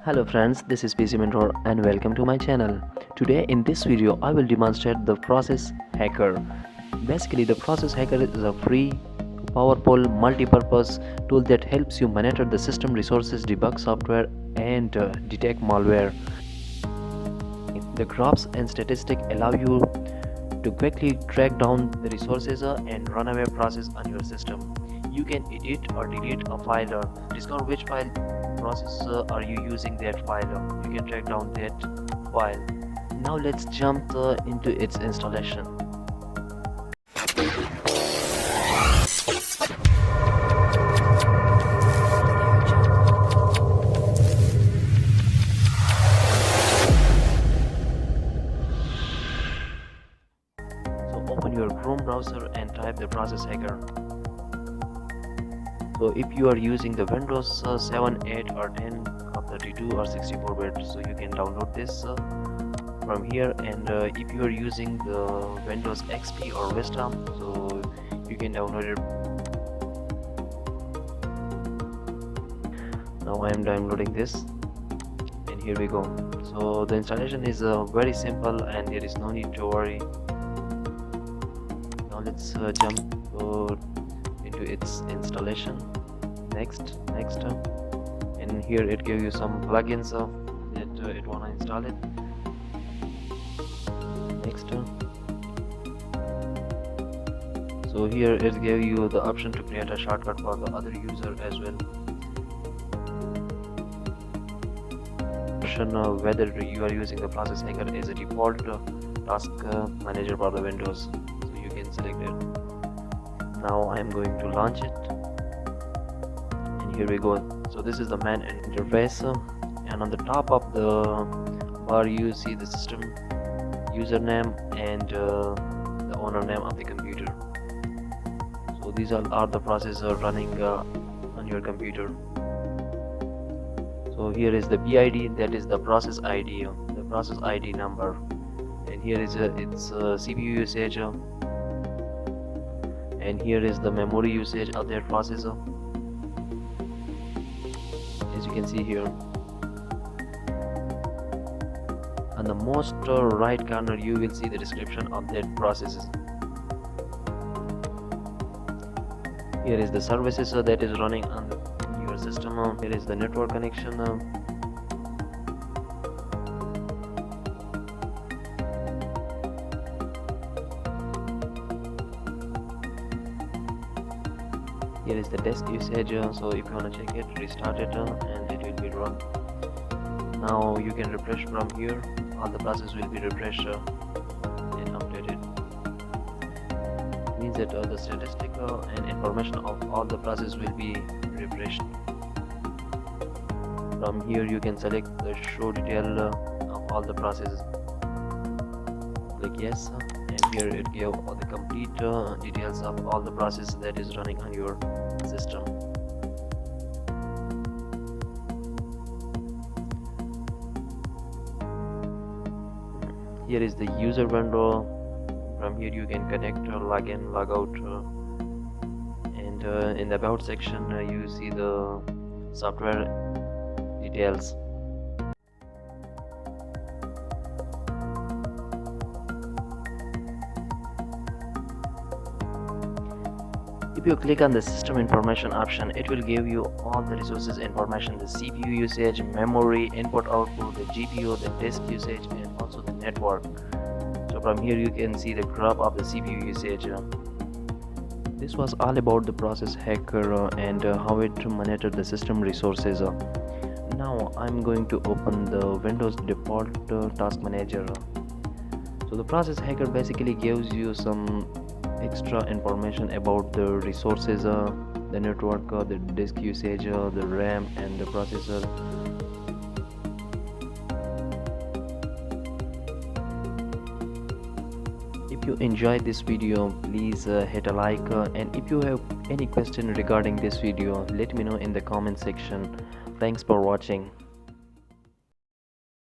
Hello friends, this is PC Mentor and welcome to my channel. Today in this video I will demonstrate the Process Hacker. Basically the Process Hacker is a free, powerful, multi-purpose tool that helps you monitor the system resources, debug software and detect malware. The graphs and statistics allow you to quickly track down the resources and runaway process on your system. You can edit or delete a file or discover which file process are you using that file. You can track down that file. Now let's jump into its installation. So open your Chrome browser and type the Process Hacker. So if you are using the Windows 7, 8 or 10 or 32 or 64-bit, so you can download this from here. And if you are using the Windows XP or Vista, so you can download it. Now I am downloading this and here we go. So the installation is very simple and there is no need to worry. Now let's jump into its installation. Next, and here it gives you some plugins that it wanna install it. Next, so here it gives you the option to create a shortcut for the other user as well. Whether you are using the Process Hacker as a default task manager for the Windows, so you can select it. Now I am going to launch it and here we go. So this is the main interface and on the top of the bar you see the system username and the owner name of the computer. So these are the processors running on your computer. So here is the PID, that is the process ID, the process ID number, and here is its CPU usage. And here is the memory usage of that processor, as you can see here. On the most right corner you will see the description of that process. Here is the services that is running on your system. Here is the network connection. Here is the disk usage, so if you want to check it, restart it and it will be run. Now you can refresh from here, all the process will be refreshed and updated. It means that the statistic and information of all the process will be refreshed. From here you can select the show detail of all the processes. Click yes, and here it gives all the complete details of all the process that is running on your system. Here is the user window. From here you can connect, log in, log out, and in the about section you see the software details. If you click on the system information option, it will give you all the resources information, the CPU usage, memory, input output, the GPU, the disk usage and also the network. So from here you can see the graph of the CPU usage. This was all about the Process Hacker and how it monitor the system resources. Now I'm going to open the Windows default task manager. So the Process Hacker basically gives you some extra information about the resources, the network, the disk usage, the RAM and the processor. If you enjoyed this video, please hit a like, and if you have any question regarding this video, let me know in the comment section. Thanks for watching.